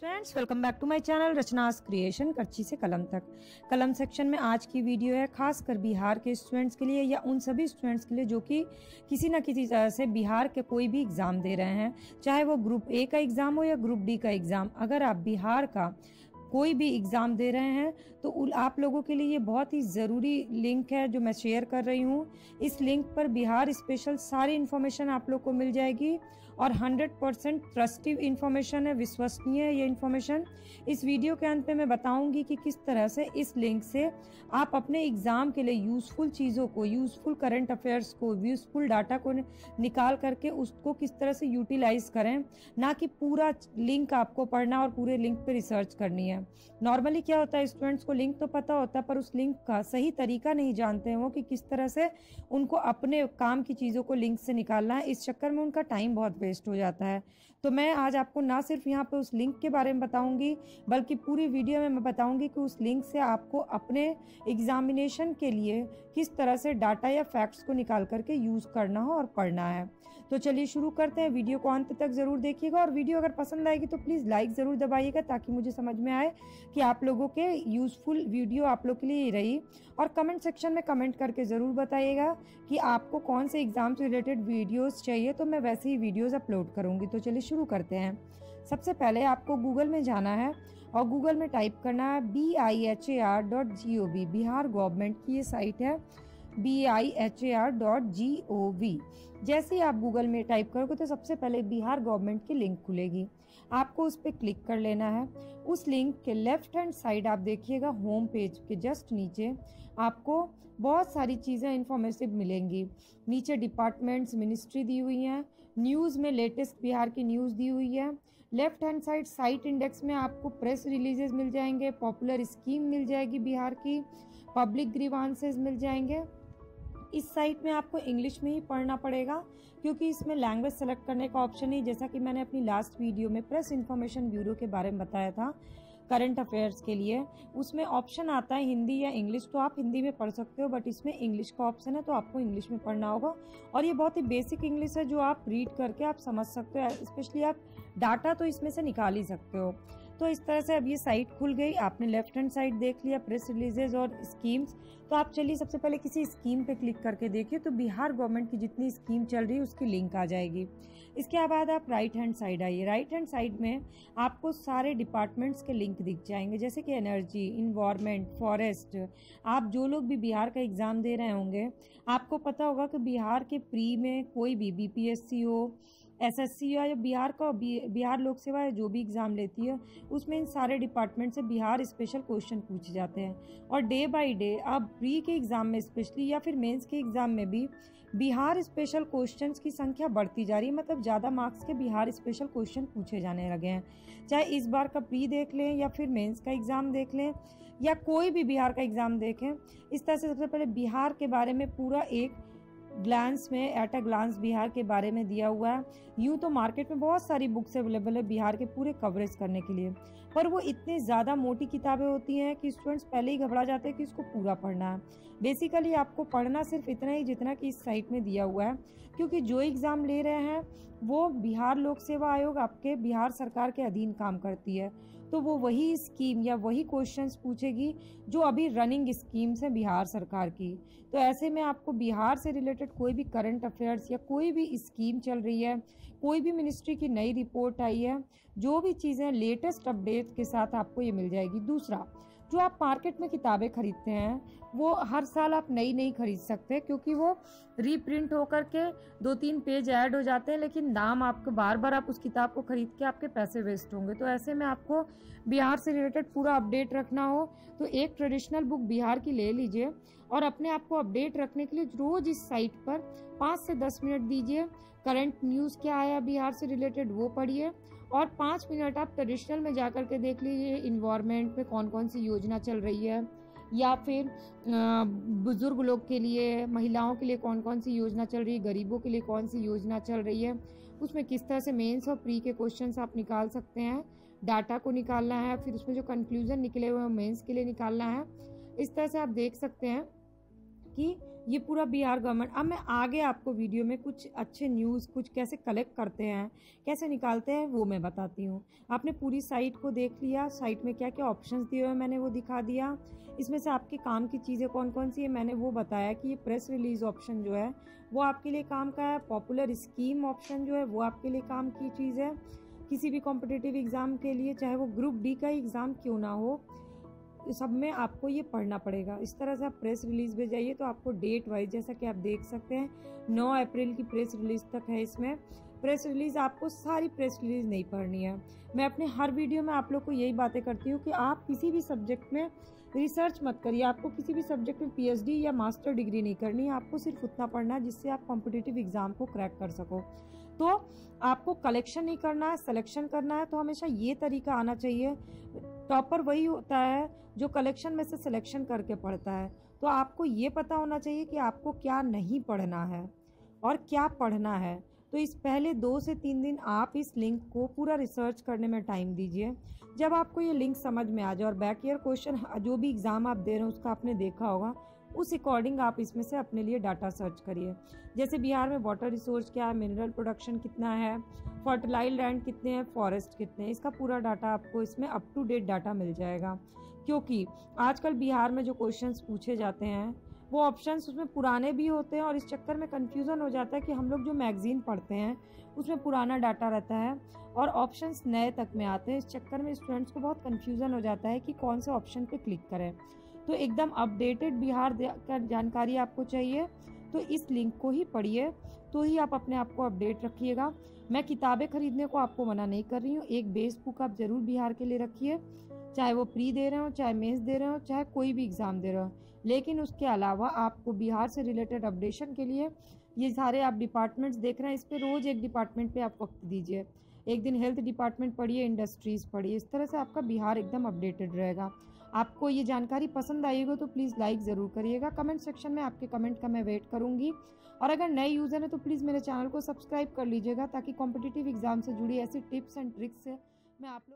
Friends, welcome back to my channel Rachna's creation. करची से कलम तक। कलम सेक्शन में आज की वीडियो है खासकर बिहार के स्टूडेंट्स के लिए या उन सभी स्टूडेंट्स के लिए जो कि किसी न किसी तरह से बिहार के कोई भी एग्जाम दे रहे हैं, चाहे वो ग्रुप ए का एग्जाम हो या ग्रुप डी का एग्जाम। अगर आप बिहार का कोई भी एग्जाम दे रहे हैं तो आप लोगों के लिए ये बहुत ही ज़रूरी लिंक है जो मैं शेयर कर रही हूँ। इस लिंक पर बिहार स्पेशल सारी इन्फॉर्मेशन आप लोग को मिल जाएगी और 100% ट्रस्टिव इन्फॉर्मेशन है, विश्वसनीय है ये इन्फॉर्मेशन। इस वीडियो के अंत में मैं बताऊंगी कि किस तरह से इस लिंक से आप अपने एग्जाम के लिए यूजफुल चीज़ों को, यूजफुल करंट अफेयर्स को, यूजफुल डाटा को निकाल करके उसको किस तरह से यूटिलाइज करें, ना कि पूरा लिंक आपको पढ़ना और पूरे लिंक पे रिसर्च करनी है। नॉर्मली क्या होता है, स्टूडेंट्स को लिंक तो पता होता है पर उस लिंक का सही तरीका नहीं जानते हैं वो कि किस तरह से उनको अपने काम की चीज़ों को लिंक से निकालना है। इस चक्कर में उनका टाइम बहुत वेस्ट हो जाता है। तो मैं आज आपको ना सिर्फ यहाँ पे उस लिंक के बारे में बताऊंगी बल्कि पूरी वीडियो में मैं बताऊंगी कि उस लिंक से आपको अपने एग्जामिनेशन के लिए किस तरह से डाटा या फैक्ट्स को निकाल करके यूज करना हो और पढ़ना है। तो चलिए शुरू करते हैं। वीडियो को अंत तक जरूर देखिएगा और वीडियो अगर पसंद आएगी तो प्लीज लाइक जरूर दबाइएगा ताकि मुझे समझ में आए कि आप लोगों के यूजफुल वीडियो आप लोग के लिए ही रही। और कमेंट सेक्शन में कमेंट करके जरूर बताइएगा कि आपको कौन से एग्जाम से रिलेटेड वीडियोस चाहिए, तो मैं वैसे ही वीडियोस अपलोड करूंगी। तो चलिए शुरू करते हैं। सबसे पहले आपको गूगल में जाना है और गूगल में टाइप करना है bihar.gov। बिहार गवर्नमेंट की ये साइट है bihar.gov। जैसे ही आप गूगल में टाइप करोगे तो सबसे पहले बिहार गवर्नमेंट की लिंक खुलेगी, आपको उस पर क्लिक कर लेना है। उस लिंक के लेफ्ट हैंड साइड आप देखिएगा, होम पेज के जस्ट नीचे आपको बहुत सारी चीज़ें इंफॉर्मेटिव मिलेंगी। नीचे डिपार्टमेंट्स, मिनिस्ट्री दी हुई हैं, न्यूज़ में लेटेस्ट बिहार की न्यूज़ दी हुई है। Left hand side site index में आपको प्रेस रिलीजेस मिल जाएंगे, पॉपुलर स्कीम मिल जाएगी बिहार की, पब्लिक ग्रीवांसेस मिल जाएंगे। इस साइट में आपको इंग्लिश में ही पढ़ना पड़ेगा क्योंकि इसमें लैंग्वेज सेलेक्ट करने का ऑप्शन नहीं, जैसा कि मैंने अपनी लास्ट वीडियो में प्रेस इन्फॉर्मेशन ब्यूरो के बारे में बताया था करंट अफेयर्स के लिए। उसमें ऑप्शन आता है हिंदी या इंग्लिश, तो आप हिंदी में पढ़ सकते हो बट इसमें इंग्लिश का ऑप्शन है तो आपको इंग्लिश में पढ़ना होगा। और ये बहुत ही बेसिक इंग्लिश है जो आप रीड करके आप समझ सकते हो, स्पेशली आप डाटा तो इसमें से निकाल ही सकते हो। तो इस तरह से अब ये साइट खुल गई। आपने लेफ्ट हैंड साइड देख लिया, प्रेस रिलीजेज और स्कीम्स। तो आप चलिए सबसे पहले किसी स्कीम पे क्लिक करके देखिए तो बिहार गवर्नमेंट की जितनी स्कीम चल रही है उसकी लिंक आ जाएगी। इसके बाद आप राइट हैंड साइड आइए। राइट हैंड साइड में आपको सारे डिपार्टमेंट्स के लिंक दिख जाएंगे, जैसे कि एनर्जी, इन्वायरमेंट, फॉरेस्ट। आप जो लोग भी बिहार का एग्जाम दे रहे होंगे आपको पता होगा कि बिहार के प्री में कोई भी बीपीएससी हो, एसएससी या बिहार लोक सेवा या जो भी एग्जाम लेती है उसमें इन सारे डिपार्टमेंट से बिहार स्पेशल क्वेश्चन पूछे जाते हैं। और डे बाय डे अब प्री के एग्जाम में स्पेशली या फिर मेंस के एग्जाम में भी बिहार स्पेशल क्वेश्चंस की संख्या बढ़ती जा रही है, मतलब ज़्यादा मार्क्स के बिहार स्पेशल क्वेश्चन पूछे जाने लगे हैं। चाहे इस बार का प्री देख लें या फिर मेंस का एग्जाम देख लें या कोई भी बिहार का एग्जाम देखें, इस तरह से सबसे पहले बिहार के बारे में पूरा एक ग्लांस में, एट अ ग्लांस बिहार के बारे में दिया हुआ है। यूँ तो मार्केट में बहुत सारी बुक्स अवेलेबल है बिहार के पूरे कवरेज करने के लिए, पर वो इतनी ज़्यादा मोटी किताबें होती हैं कि स्टूडेंट्स पहले ही घबरा जाते हैं कि इसको पूरा पढ़ना है। बेसिकली आपको पढ़ना सिर्फ इतना ही जितना कि इस साइट में दिया हुआ है, क्योंकि जो एग्ज़ाम ले रहे हैं वो बिहार लोक सेवा आयोग आपके बिहार सरकार के अधीन काम करती है, तो वो वही स्कीम या वही क्वेश्चंस पूछेगी जो अभी रनिंग स्कीम्स हैं बिहार सरकार की। तो ऐसे में आपको बिहार से रिलेटेड कोई भी करंट अफेयर्स या कोई भी स्कीम चल रही है, कोई भी मिनिस्ट्री की नई रिपोर्ट आई है, जो भी चीज़ें लेटेस्ट अपडेट के साथ आपको ये मिल जाएगी। दूसरा, जो आप मार्केट में किताबें खरीदते हैं वो हर साल आप नई नहीं खरीद सकते क्योंकि वो रीप्रिंट होकर के 2-3 पेज ऐड हो जाते हैं, लेकिन दाम आपको बार बार आप उस किताब को खरीद के आपके पैसे वेस्ट होंगे। तो ऐसे में आपको बिहार से रिलेटेड पूरा अपडेट रखना हो तो एक ट्रेडिशनल बुक बिहार की ले लीजिए और अपने आप को अपडेट रखने के लिए रोज इस साइट पर 5 से 10 मिनट दीजिए। करंट न्यूज़ क्या आया बिहार से रिलेटेड वो पढ़िए और 5 मिनट आप ट्रेडिशनल में जाकर के देख लीजिए इन्वायरमेंट में कौन कौन सी योजना चल रही है, या फिर बुजुर्ग लोग के लिए, महिलाओं के लिए कौन कौन सी योजना चल रही है, गरीबों के लिए कौन सी योजना चल रही है, उसमें किस तरह से मेंस और प्री के क्वेश्चंस आप निकाल सकते हैं। डाटा को निकालना है, फिर उसमें जो कंक्लूजन निकले हुए हैं मेंस के लिए निकालना है। इस तरह से आप देख सकते हैं कि ये पूरा बिहार गवर्नमेंट। अब मैं आगे आपको वीडियो में कुछ अच्छे न्यूज़ कुछ कैसे कलेक्ट करते हैं, कैसे निकालते हैं, वो मैं बताती हूँ। आपने पूरी साइट को देख लिया, साइट में क्या क्या ऑप्शंस दिए हुए हैं मैंने वो दिखा दिया। इसमें से आपके काम की चीज़ें कौन कौन सी है मैंने वो बताया कि ये प्रेस रिलीज ऑप्शन जो है वो आपके लिए काम का है। पॉपुलर स्कीम ऑप्शन जो है वो आपके लिए काम की चीज़ है। किसी भी कॉम्पिटिटिव एग्ज़ाम के लिए, चाहे वो ग्रुप डी का एग्ज़ाम क्यों ना हो, सब में आपको ये पढ़ना पड़ेगा। इस तरह से आप प्रेस रिलीज पे जाइए तो आपको डेट वाइज, जैसा कि आप देख सकते हैं 9 अप्रैल की प्रेस रिलीज तक है। इसमें प्रेस रिलीज आपको सारी प्रेस रिलीज नहीं पढ़नी है। मैं अपने हर वीडियो में आप लोग को यही बातें करती हूँ कि आप किसी भी सब्जेक्ट में रिसर्च मत करिए। आपको किसी भी सब्जेक्ट में पीएचडी या मास्टर डिग्री नहीं करनी है, आपको सिर्फ उतना पढ़ना है जिससे आप कॉम्पिटिटिव एग्जाम को क्रैक कर सको। तो आपको कलेक्शन नहीं करना है, सिलेक्शन करना है। तो हमेशा ये तरीका आना चाहिए। टॉपर वही होता है जो कलेक्शन में से सिलेक्शन करके पढ़ता है। तो आपको ये पता होना चाहिए कि आपको क्या नहीं पढ़ना है और क्या पढ़ना है। तो इस पहले 2 से 3 दिन आप इस लिंक को पूरा रिसर्च करने में टाइम दीजिए। जब आपको ये लिंक समझ में आ जाए और बैक ईयर क्वेश्चन जो भी एग्ज़ाम आप दे रहे हो उसका आपने देखा होगा, उस अकॉर्डिंग आप इसमें से अपने लिए डाटा सर्च करिए। जैसे बिहार में वाटर रिसोर्स क्या है, मिनरल प्रोडक्शन कितना है, फर्टिलाइज लैंड कितने हैं, फॉरेस्ट कितने हैं, इसका पूरा डाटा आपको इसमें अप टू डेट डाटा मिल जाएगा। क्योंकि आजकल बिहार में जो क्वेश्चंस पूछे जाते हैं वो ऑप्शंस उसमें पुराने भी होते हैं और इस चक्कर में कन्फ्यूज़न हो जाता है कि हम लोग जो मैगज़ीन पढ़ते हैं उसमें पुराना डाटा रहता है और ऑप्शंस नए तक में आते हैं। इस चक्कर में स्टूडेंट्स को बहुत कन्फ्यूज़न हो जाता है कि कौन से ऑप्शन पे क्लिक करें। तो एकदम अपडेटेड बिहार का जानकारी आपको चाहिए तो इस लिंक को ही पढ़िए, तो ही आप अपने आप को अपडेट रखिएगा। मैं किताबें खरीदने को आपको मना नहीं कर रही हूँ। एक बेस बुक आप ज़रूर बिहार के लिए रखिए, चाहे वो प्री दे रहे हो, चाहे मेंस दे रहे हो, चाहे कोई भी एग्ज़ाम दे रहे हो। लेकिन उसके अलावा आपको बिहार से रिलेटेड अपडेशन के लिए ये सारे आप डिपार्टमेंट्स देख रहे हैं, इस पर रोज़ एक डिपार्टमेंट पे आप वक्त दीजिए। एक दिन हेल्थ डिपार्टमेंट पढ़िए, इंडस्ट्रीज़ पढ़िए। इस तरह से आपका बिहार एकदम अपडेटेड रहेगा। आपको ये जानकारी पसंद आएगी तो प्लीज़ लाइक ज़रूर करिएगा। कमेंट सेक्शन में आपके कमेंट का मैं वेट करूँगी। और अगर नए यूज़र हैं तो प्लीज़ मेरे चैनल को सब्सक्राइब कर लीजिएगा ताकि कॉम्पिटिटिव एग्ज़ाम से जुड़ी ऐसी टिप्स एंड ट्रिक्स से मैं आप लोग